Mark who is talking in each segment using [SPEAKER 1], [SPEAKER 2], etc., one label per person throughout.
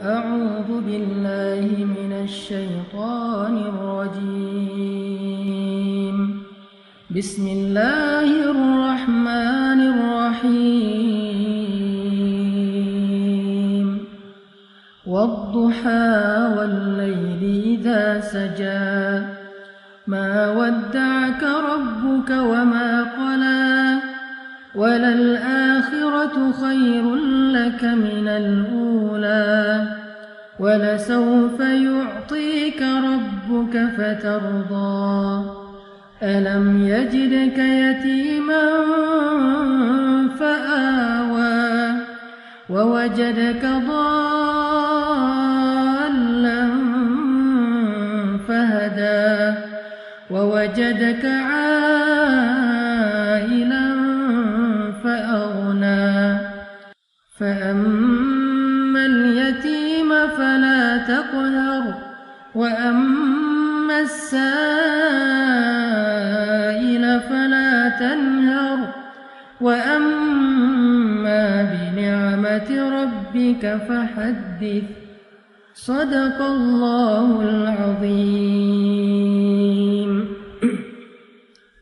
[SPEAKER 1] أعوذ بالله من الشيطان الرجيم. بسم الله الرحمن الرحيم. والضحى والليل إذا سجى ما ودعك ربك وما قلى وللآخرة خير لك من الأولى ولسوف يعطيك ربك فترضى ألم يجدك يتيما فآوى ووجدك ضالا فهدى ووجدك عائلا فأغنى فأما اليتيم فلا تقهر وأما السائل فلا تنهر وأما بنعمة ربك فحدث. Sadaqallahul azim.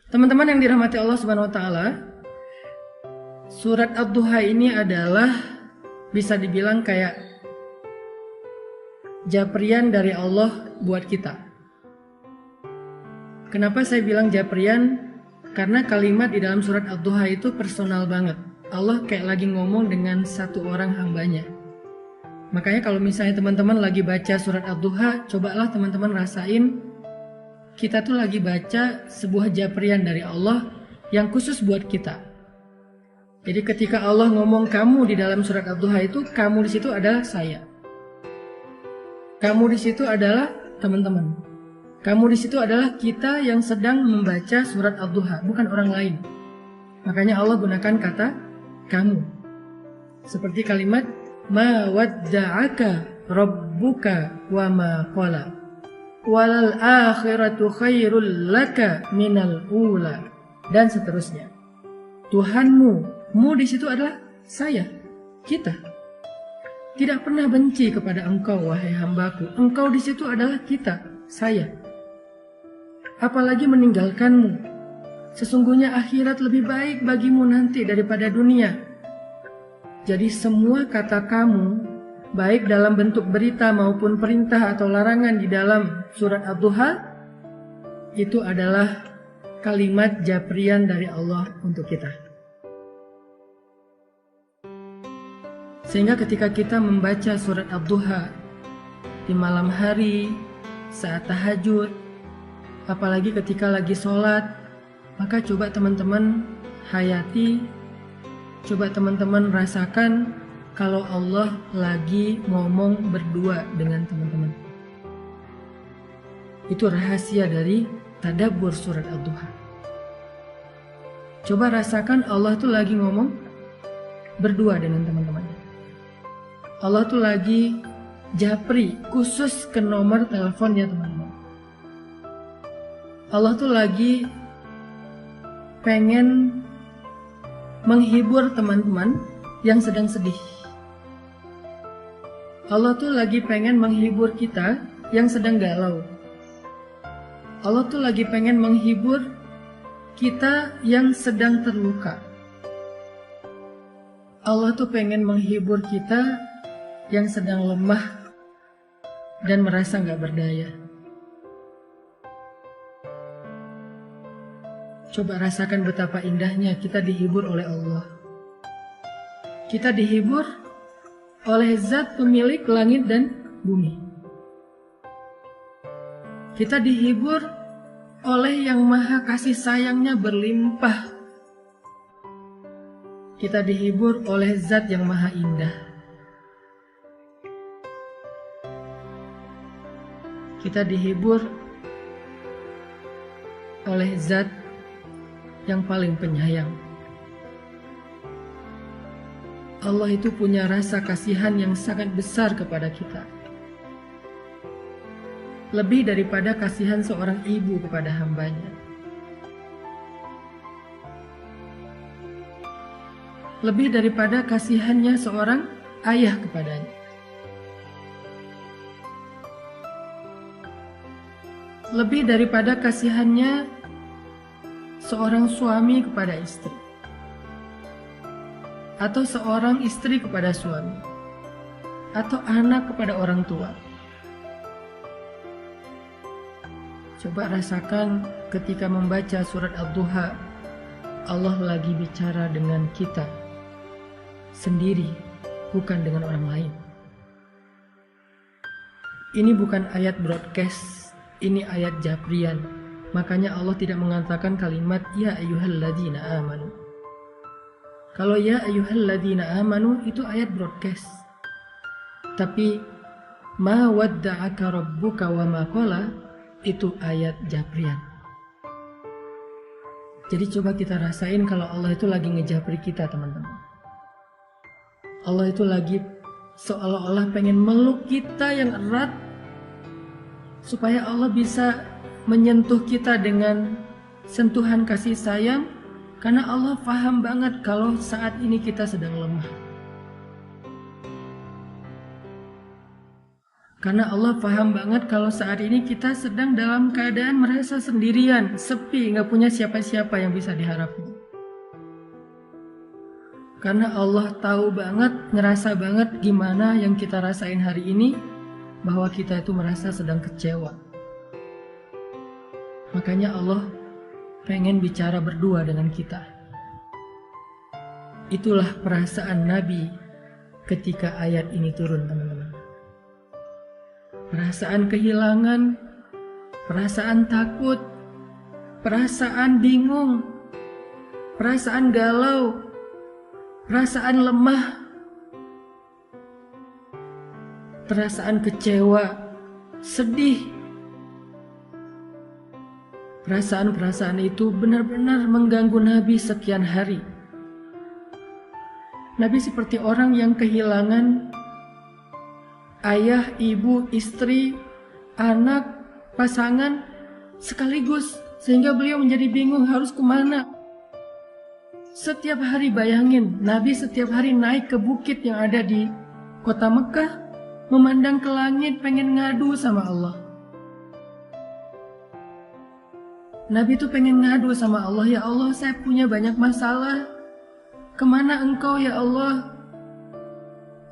[SPEAKER 1] Teman-teman yang dirahmati Allah Subhanahu wa taala, surat Ad-Duha ini adalah bisa dibilang kayak japrian dari Allah buat kita. Kenapa saya bilang japrian? Karena kalimat di dalam surat Ad-Duha itu personal banget. Allah kayak lagi ngomong dengan satu orang hambanya. Makanya kalau misalnya teman-teman lagi baca surat Ad-Duha, cobalah teman-teman rasain kita tuh lagi baca sebuah japrian dari Allah yang khusus buat kita. Jadi ketika Allah ngomong kamu di dalam surat Ad-Duha itu, kamu di situ adalah saya. Kamu di situ adalah teman-teman. Kamu di situ adalah kita yang sedang membaca surat Ad-Duha, bukan orang lain. Makanya Allah gunakan kata kamu. Seperti kalimat ma wadda'aka rabbuka wa ma qala walal akhiratu khairul laka minal ula, dan seterusnya. Tuhanmu, mu di situ adalah saya, kita. Tidak pernah benci kepada engkau wahai hambaku. Engkau di situ adalah kita, saya. Apalagi meninggalkanmu. Sesungguhnya akhirat lebih baik bagimu nanti daripada dunia. Jadi semua kata kamu, baik dalam bentuk berita maupun perintah atau larangan di dalam surat Ad-Duha, itu adalah kalimat japrian dari Allah untuk kita. Sehingga ketika kita membaca surat Ad-Duha di malam hari, saat tahajud, apalagi ketika lagi sholat, maka coba teman-teman hayati, coba teman-teman rasakan kalau Allah lagi ngomong berdua dengan teman-teman. Itu rahasia dari tadabbur surat Ad-Duha. Coba rasakan Allah tuh lagi ngomong berdua dengan teman-temannya. Allah tuh lagi japri khusus ke nomor teleponnya teman-teman. Allah tuh lagi pengen menghibur teman-teman yang sedang sedih. Allah tuh lagi pengen menghibur kita yang sedang galau. Allah tuh lagi pengen menghibur kita yang sedang terluka. Allah tuh pengen menghibur kita yang sedang lemah dan merasa gak berdaya. Coba rasakan betapa indahnya kita dihibur oleh Allah. Kita dihibur oleh Zat pemilik langit dan bumi. Kita dihibur oleh yang maha kasih sayangnya berlimpah. Kita dihibur oleh Zat yang maha indah. Kita dihibur oleh Zat yang paling penyayang. Allah itu punya rasa kasihan yang sangat besar kepada kita. Lebih daripada kasihan seorang ibu kepada hambanya. lebih daripada kasihannya seorang ayah kepadanya. lebih daripada kasihannya seorang suami kepada istri, atau seorang istri kepada suami, atau anak kepada orang tua. Coba rasakan ketika membaca surat Ad-Duha, Allah lagi bicara dengan kita sendiri, bukan dengan orang lain. Ini bukan ayat broadcast, ini ayat japrian. Makanya Allah tidak mengatakan kalimat ya ayyuhalladzina amanu. Kalau ya ayyuhalladzina amanu itu ayat broadcast. Tapi ma wadda'aka rabbuka wa ma qala itu ayat japrian. Jadi coba kita rasain kalau Allah itu lagi ngejapri kita, teman-teman. Allah itu lagi seolah-olah pengen meluk kita yang erat supaya Allah bisa menyentuh kita dengan sentuhan kasih sayang, karena Allah paham banget kalau saat ini kita sedang lemah. Karena Allah paham banget kalau saat ini kita sedang dalam keadaan merasa sendirian, sepi, gak punya siapa-siapa yang bisa diharapkan. Karena Allah tahu banget, ngerasa banget gimana yang kita rasain hari ini, bahwa kita itu merasa sedang kecewa. Makanya Allah pengen bicara berdua dengan kita. Itulah perasaan Nabi ketika ayat ini turun, teman-teman. Perasaan kehilangan, perasaan takut, perasaan bingung, perasaan galau, perasaan lemah, perasaan kecewa, sedih. Perasaan-perasaan itu benar-benar mengganggu Nabi sekian hari. Nabi seperti orang yang kehilangan ayah, ibu, istri, anak, pasangan sekaligus, sehingga beliau menjadi bingung harus kemana. Setiap hari bayangin, Nabi setiap hari naik ke bukit yang ada di kota Mekah, memandang ke langit pengen ngadu sama Allah. Nabi itu pengen ngadu sama Allah, ya Allah saya punya banyak masalah, kemana engkau ya Allah?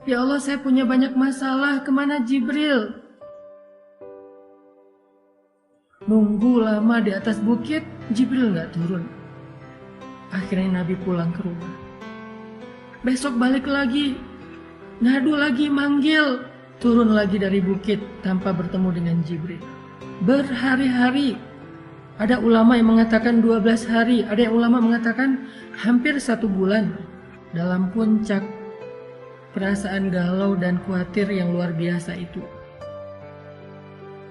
[SPEAKER 1] Ya Allah saya punya banyak masalah, kemana Jibril? Nunggu lama di atas bukit, Jibril gak turun. Akhirnya Nabi pulang ke rumah. Besok balik lagi, ngadu lagi, manggil. Turun lagi dari bukit tanpa bertemu dengan Jibril. Berhari-hari. Ada ulama yang mengatakan 12 hari, ada yang ulama mengatakan hampir 1 bulan. Dalam puncak perasaan galau dan khawatir yang luar biasa itu.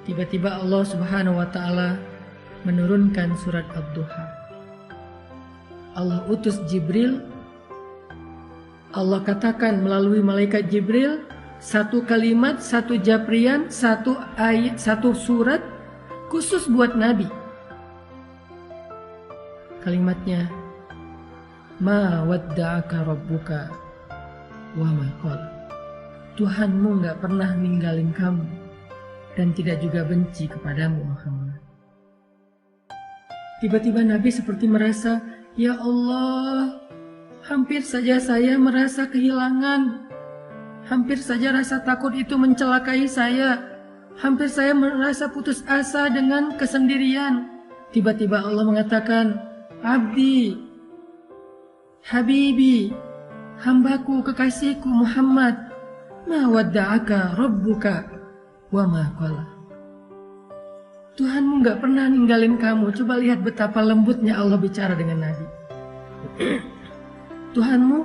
[SPEAKER 1] Tiba-tiba Allah Subhanahu wa Ta'ala menurunkan surat Ad-Duha. Allah utus Jibril. Allah katakan melalui malaikat Jibril, 1 kalimat, 1 japrian, 1 ayat, 1 surat khusus buat Nabi. Kalimatnya, ma wadda'aka rabbuka wa ma qala. Tuhanmu gak pernah ninggalin kamu dan tidak juga benci kepadamu, Muhammad. Tiba-tiba Nabi seperti merasa, ya Allah, hampir saja saya merasa kehilangan. Hampir saja rasa takut itu mencelakai saya. Hampir saya merasa putus asa dengan kesendirian. Tiba-tiba Allah mengatakan, Abdi, Habibi, hambaku, kekasihku Muhammad, ma wadda'aka rabbuka wa ma qala. Tuhanmu gak pernah ninggalin kamu. Coba lihat betapa lembutnya Allah bicara dengan Nabi. Tuhanmu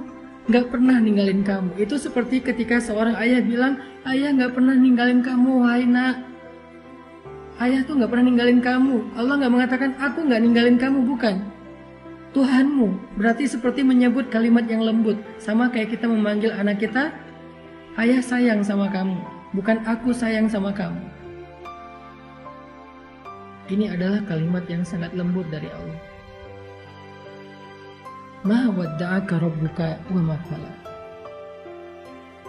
[SPEAKER 1] gak pernah ninggalin kamu. Itu seperti ketika seorang ayah bilang, ayah gak pernah ninggalin kamu, wahai nak. Ayah tuh gak pernah ninggalin kamu. Allah gak mengatakan, aku gak ninggalin kamu, bukan. Tuhanmu berarti seperti menyebut kalimat yang lembut. Sama kayak kita memanggil anak kita, ayah sayang sama kamu, bukan aku sayang sama kamu. Ini adalah kalimat yang sangat lembut dari Allah. Ma wadda'aka rabbuka wa ma qala.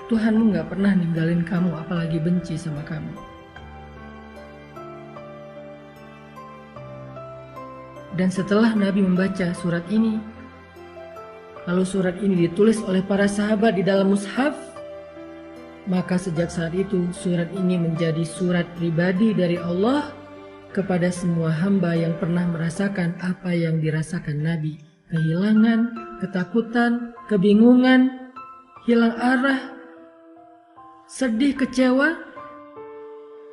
[SPEAKER 1] Tuhanmu gak pernah ninggalin kamu, apalagi benci sama kamu. Dan setelah Nabi membaca surat ini, lalu surat ini ditulis oleh para sahabat di dalam mushaf, maka sejak saat itu surat ini menjadi surat pribadi dari Allah kepada semua hamba yang pernah merasakan apa yang dirasakan Nabi. Kehilangan, ketakutan, kebingungan, hilang arah, sedih, kecewa.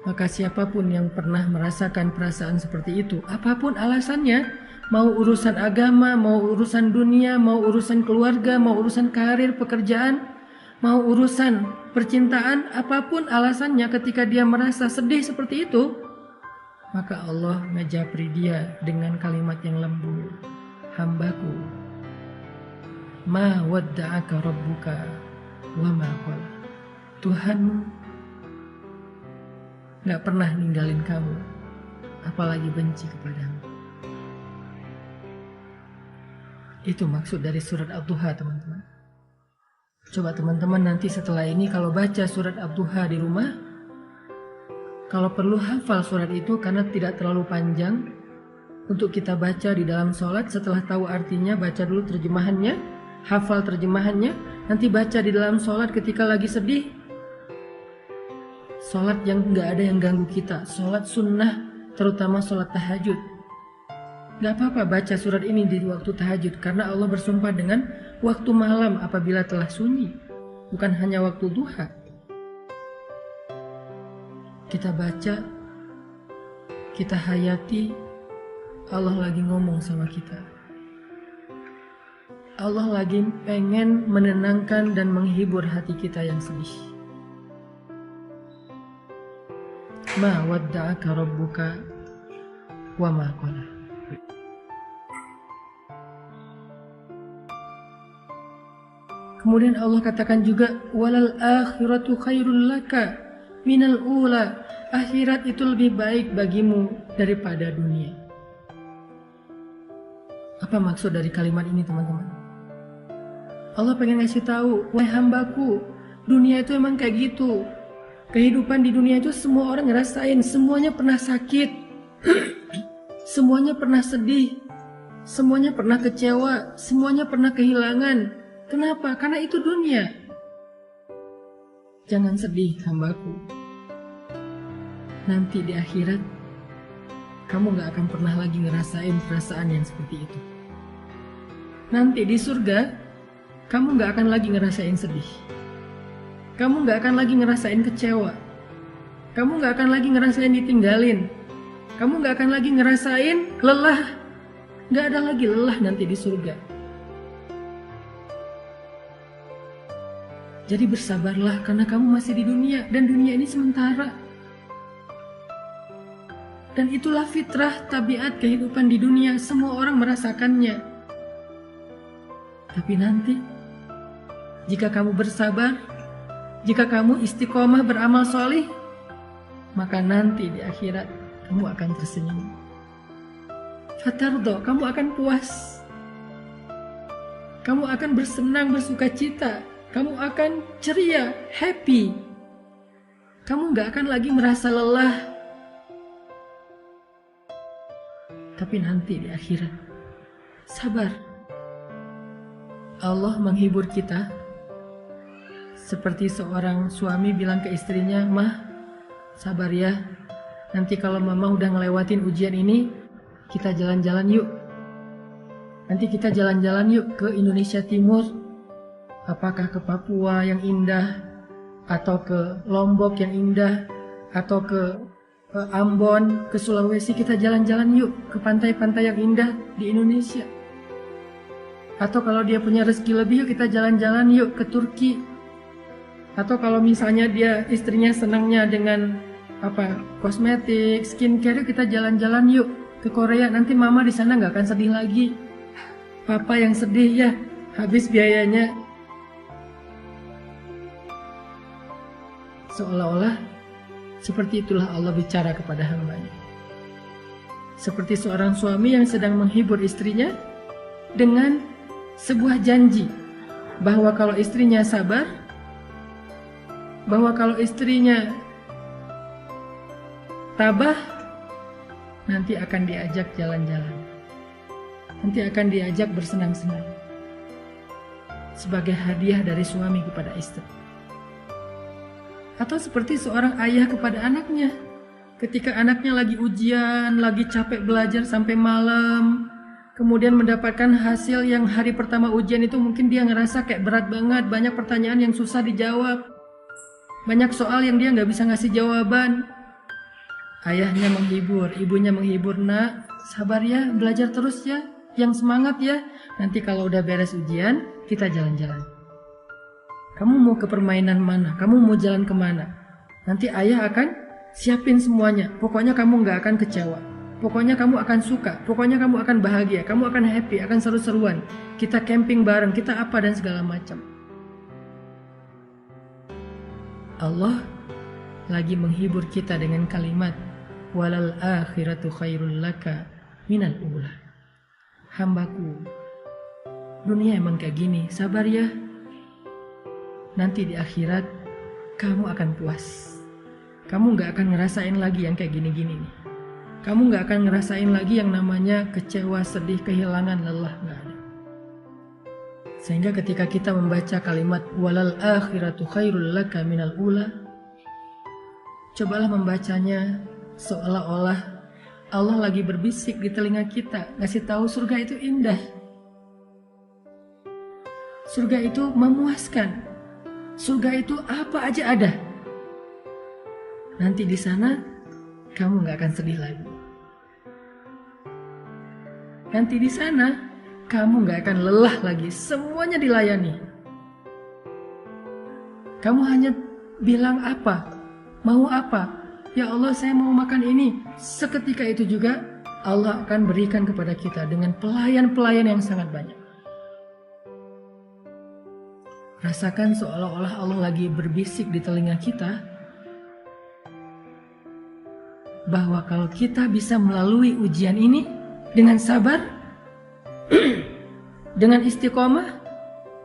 [SPEAKER 1] Maka siapapun yang pernah merasakan perasaan seperti itu, apapun alasannya, mau urusan agama, mau urusan dunia, mau urusan keluarga, mau urusan karir, pekerjaan, mau urusan percintaan, apapun alasannya ketika dia merasa sedih seperti itu, maka Allah ngejapri dia dengan kalimat yang lembut. Hambaku, ma wadda'aka rabbuka wa ma qala. Tuhanmu gak pernah ninggalin kamu, apalagi benci kepadamu. Itu maksud dari surat Ad-Duha, teman-teman. Coba teman-teman nanti setelah ini kalau baca surat Ad-Duha di rumah, kalau perlu hafal surat itu karena tidak terlalu panjang untuk kita baca di dalam sholat. Setelah tahu artinya, baca dulu terjemahannya, hafal terjemahannya, nanti baca di dalam sholat ketika lagi sedih. Sholat yang gak ada yang ganggu kita, sholat sunnah, terutama sholat tahajud. Gak apa-apa baca surat ini di waktu tahajud, karena Allah bersumpah dengan waktu malam apabila telah sunyi, bukan hanya waktu duha. Kita baca, kita hayati, Allah lagi ngomong sama kita. Allah lagi pengen menenangkan dan menghibur hati kita yang sedih. Ma wadda'aka rabbuka wa ma qala. Kemudian Allah katakan juga, walal akhiratu khairul laka minal ula. Akhirat itu lebih baik bagimu daripada dunia. Apa maksud dari kalimat ini, teman-teman? Allah pengen ngasih tahu, wahai hambaku, dunia itu emang kayak gitu. Kehidupan di dunia itu semua orang ngerasain, semuanya pernah sakit, semuanya pernah sedih, semuanya pernah kecewa, semuanya pernah kehilangan. Kenapa? Karena itu dunia. Jangan sedih, hambaku. Nanti di akhirat, kamu gak akan pernah lagi ngerasain perasaan yang seperti itu. Nanti di surga, kamu gak akan lagi ngerasain sedih. Kamu gak akan lagi ngerasain kecewa. Kamu gak akan lagi ngerasain ditinggalin. Kamu gak akan lagi ngerasain lelah. Gak ada lagi lelah nanti di surga. Jadi bersabarlah karena kamu masih di dunia. Dan dunia ini sementara. Dan itulah fitrah, tabiat kehidupan di dunia. Semua orang merasakannya. Tapi nanti, jika kamu bersabar, jika kamu istiqomah beramal solih, maka nanti di akhirat kamu akan tersenyum. Fatardo, kamu akan puas. Kamu akan bersenang, bersuka cita. Kamu akan ceria, happy. Kamu gak akan lagi merasa lelah. Tapi nanti di akhirat, sabar. Allah menghibur kita. Seperti seorang suami bilang ke istrinya, "Mah, sabar ya. Nanti kalau mama udah ngelewatin ujian ini, kita jalan-jalan yuk. Nanti kita jalan-jalan yuk ke Indonesia Timur. Apakah ke Papua yang indah, atau ke Lombok yang indah, atau ke Ambon, ke Sulawesi. Kita jalan-jalan yuk ke pantai-pantai yang indah di Indonesia. Atau kalau dia punya rezeki lebih, yuk kita jalan-jalan yuk ke Turki. Atau kalau misalnya dia istrinya senangnya dengan kosmetik, skincare, kita jalan-jalan yuk ke Korea. Nanti mama di sana nggak akan sedih lagi. Papa yang sedih ya, habis biayanya." Seolah-olah seperti itulah Allah bicara kepada hambanya. Seperti seorang suami yang sedang menghibur istrinya dengan sebuah janji bahwa kalau istrinya sabar, bahwa kalau istrinya tabah, nanti akan diajak jalan-jalan. nanti akan diajak bersenang-senang sebagai hadiah dari suami kepada istri. Atau seperti seorang ayah kepada anaknya, ketika anaknya lagi ujian, lagi capek belajar sampai malam, kemudian mendapatkan hasil yang hari pertama ujian itu mungkin dia ngerasa kayak berat banget, banyak pertanyaan yang susah dijawab, banyak soal yang dia nggak bisa ngasih jawaban. Ayahnya menghibur, ibunya menghibur, nak, sabar ya, belajar terus ya, yang semangat ya, nanti kalau udah beres ujian, kita jalan-jalan. Kamu mau ke permainan mana? Kamu mau jalan kemana? Nanti ayah akan siapin semuanya. Pokoknya kamu nggak akan kecewa. Pokoknya kamu akan suka. Pokoknya kamu akan bahagia. Kamu akan happy, akan seru-seruan. Kita camping bareng, kita apa dan segala macam. Allah lagi menghibur kita dengan kalimat walal akhiratu khairul laka minal ula. Hambaku, dunia emang kayak gini, sabar ya. Nanti di akhirat kamu akan puas. Kamu gak akan ngerasain lagi yang kayak gini-gini nih. Kamu gak akan ngerasain lagi yang namanya kecewa, sedih, kehilangan, lelah, gak ada. Sehingga ketika kita membaca kalimat walal akhiratu khairul laka minal ula, cobalah membacanya seolah-olah Allah lagi berbisik di telinga kita, ngasih tahu surga itu indah. Surga itu memuaskan. Surga itu apa aja ada. Nanti di sana kamu nggak akan sedih lagi. Nanti di sana kamu nggak akan lelah lagi. Semuanya dilayani. Kamu hanya bilang apa, mau apa. Ya Allah, saya mau makan ini. Seketika itu juga Allah akan berikan kepada kita dengan pelayan-pelayan yang sangat banyak. Rasakan seolah-olah Allah lagi berbisik di telinga kita bahwa kalau kita bisa melalui ujian ini dengan sabar, dengan istiqomah,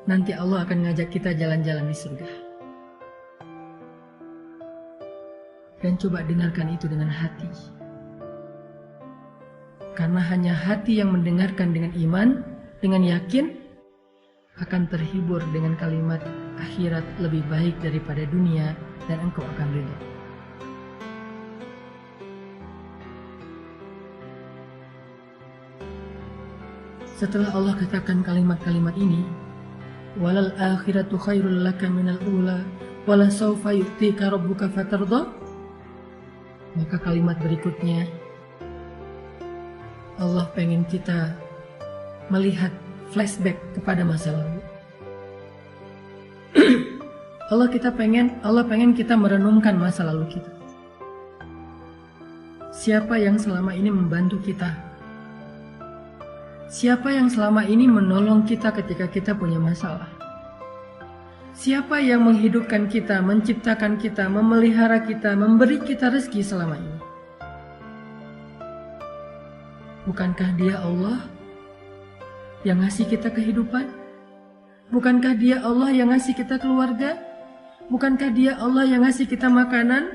[SPEAKER 1] nanti Allah akan ngajak kita jalan-jalan di surga. Dan coba dengarkan itu dengan hati. Karena hanya hati yang mendengarkan dengan iman, dengan yakin, akan terhibur dengan kalimat akhirat lebih baik daripada dunia dan engkau akan ridha. Setelah Allah katakan kalimat-kalimat ini, walal akhiratu khairul laka minal ula wala sawfa yu'tika rabbuka fatardha, maka kalimat berikutnya Allah pengen kita melihat flashback kepada masa lalu. Allah pengen kita merenungkan masa lalu kita. Siapa yang selama ini membantu kita? Siapa yang selama ini menolong kita ketika kita punya masalah? Siapa yang menghidupkan kita, menciptakan kita, memelihara kita, memberi kita rezeki selama ini? Bukankah Dia Allah yang ngasih kita kehidupan? Bukankah Dia Allah yang ngasih kita keluarga? Bukankah Dia Allah yang ngasih kita makanan?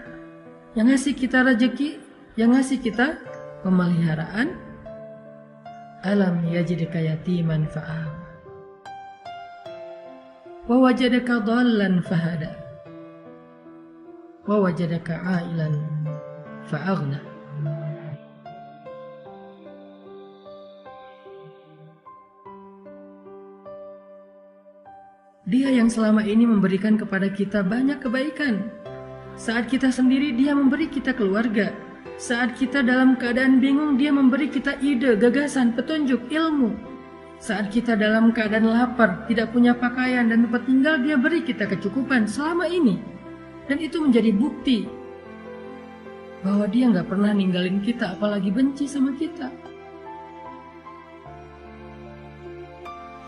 [SPEAKER 1] Yang ngasih kita rezeki? Yang ngasih kita pemeliharaan? Alam yajidka yatiman fa'awa wa wajadaka dhallan fahada wa wajadaka ailan fa'aghna. Dia yang selama ini memberikan kepada kita banyak kebaikan. Saat kita sendiri, Dia memberi kita keluarga. Saat kita dalam keadaan bingung, Dia memberi kita ide, gagasan, petunjuk, ilmu. Saat kita dalam keadaan lapar, tidak punya pakaian dan tempat tinggal, Dia beri kita kecukupan selama ini. Dan itu menjadi bukti bahwa Dia nggak pernah ninggalin kita, apalagi benci sama kita.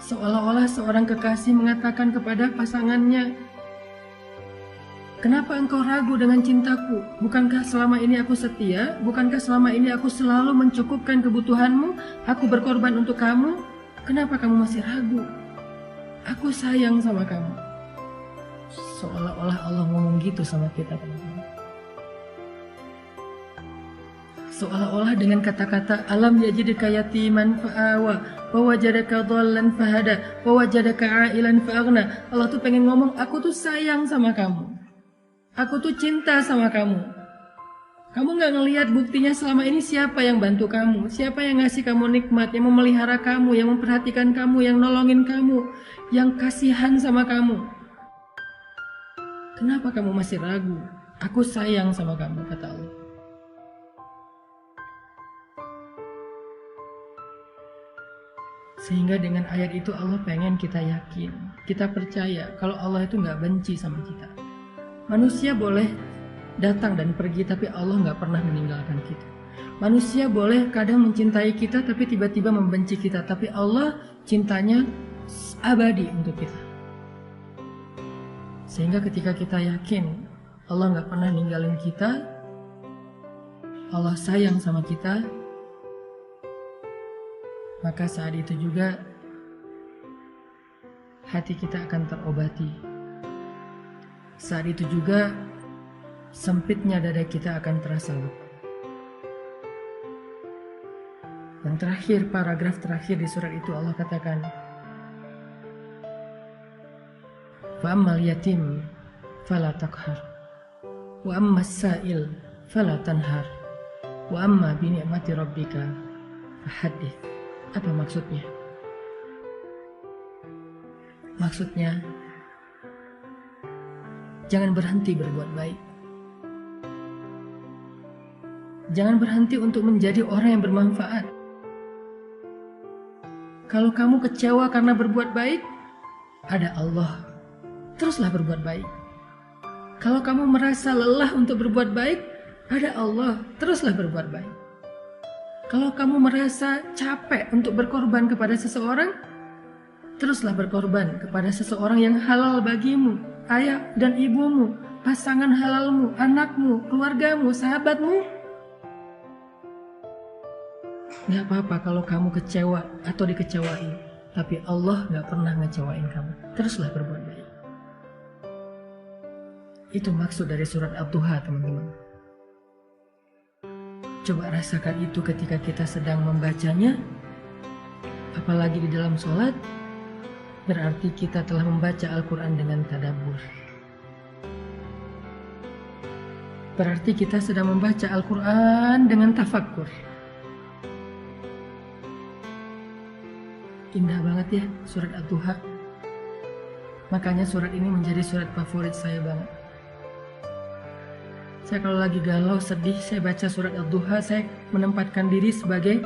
[SPEAKER 1] Seolah-olah seorang kekasih mengatakan kepada pasangannya, kenapa engkau ragu dengan cintaku? Bukankah selama ini aku setia? Bukankah selama ini aku selalu mencukupkan kebutuhanmu? Aku berkorban untuk kamu? Kenapa kamu masih ragu? Aku sayang sama kamu. Seolah-olah Allah ngomong gitu sama kita, teman-teman. seolah-olah dengan kata-kata alam yajidka yatiman fa'awa wa wajadaka dhallan fahada wa wajadaka ailan fa'aghna. Allah tuh pengen ngomong, aku tuh sayang sama kamu, aku tuh cinta sama kamu. Kamu gak ngelihat buktinya selama ini siapa yang bantu kamu, siapa yang ngasih kamu nikmat, yang memelihara kamu, yang memperhatikan kamu, yang nolongin kamu, yang kasihan sama kamu. Kenapa kamu masih ragu? Aku sayang sama kamu, kata Allah. Sehingga dengan ayat itu Allah pengen kita yakin, kita percaya kalau Allah itu gak benci sama kita. Manusia boleh datang dan pergi, tapi Allah gak pernah meninggalkan kita. Manusia boleh kadang mencintai kita, tapi tiba-tiba membenci kita, tapi Allah cintanya abadi untuk kita. Sehingga ketika kita yakin Allah gak pernah ninggalin kita, Allah sayang sama kita, maka saat itu juga hati kita akan terobati. Saat itu juga sempitnya dada kita akan terasa lega. Yang terakhir, paragraf terakhir di surat itu Allah katakan, wa ammal yatim fala taqhar wa ammas sa'il fala tanhar wa amma bi ni'mati rabbika fahaddits. Apa maksudnya? Maksudnya, jangan berhenti berbuat baik. Jangan berhenti untuk menjadi orang yang bermanfaat. Kalau kamu kecewa karena berbuat baik, ada Allah. Teruslah berbuat baik. Kalau kamu merasa lelah untuk berbuat baik, ada Allah. Teruslah berbuat baik. Kalau kamu merasa capek untuk berkorban kepada seseorang, teruslah berkorban kepada seseorang yang halal bagimu, ayah dan ibumu, pasangan halalmu, anakmu, keluargamu, sahabatmu. Gak apa-apa kalau kamu kecewa atau dikecewain, tapi Allah gak pernah ngecewain kamu. Teruslah berbuat baik. Itu maksud dari surat Ad-Duha, teman-teman. Coba rasakan itu ketika kita sedang membacanya. Apalagi di dalam sholat, berarti kita telah membaca Al-Quran dengan tadabbur. Berarti kita sedang membaca Al-Quran dengan tafakkur. Indah banget ya surat Ad-Duha. Makanya surat ini menjadi surat favorit saya banget. Saya kalau lagi galau, sedih, saya baca surat Ad-Duha. Saya menempatkan diri sebagai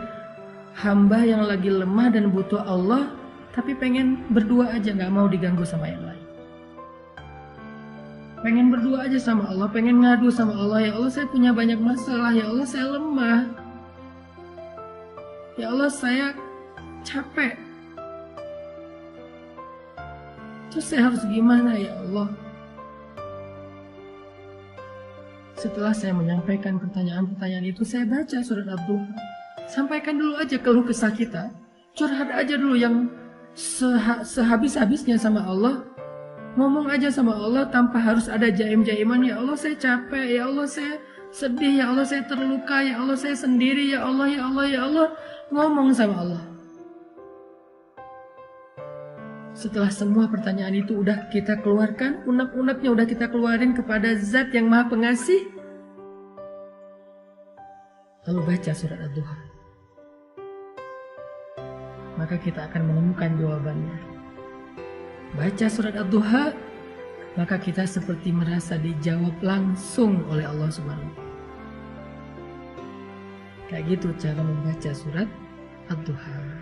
[SPEAKER 1] hamba yang lagi lemah dan butuh Allah, tapi pengen berdua aja, gak mau diganggu sama yang lain. Pengen berdua aja sama Allah, pengen ngadu sama Allah. Ya Allah, saya punya banyak masalah. Ya Allah, saya lemah. Ya Allah, saya capek. Terus saya harus gimana ya Allah? Setelah saya menyampaikan pertanyaan-pertanyaan itu, saya baca surat Ad-Duha. Sampaikan dulu aja keluh kesah kita. Curhat aja dulu yang sehabis-habisnya sama Allah. Ngomong aja sama Allah tanpa harus ada jaim-jaiman. Ya Allah, saya capek. Ya Allah, saya sedih. Ya Allah, saya terluka. Ya Allah, saya sendiri. Ya Allah, ya Allah, ya Allah. Ngomong sama Allah. Setelah semua pertanyaan itu udah kita keluarkan, unek-uneknya udah kita keluarin kepada Zat yang Maha Pengasih, lalu baca surat Ad-Duha. Maka kita akan menemukan jawabannya. Baca surat Ad-Duha, maka kita seperti merasa dijawab langsung oleh Allah Subhanahu. Kayak gitu cara membaca surat Ad-Duha.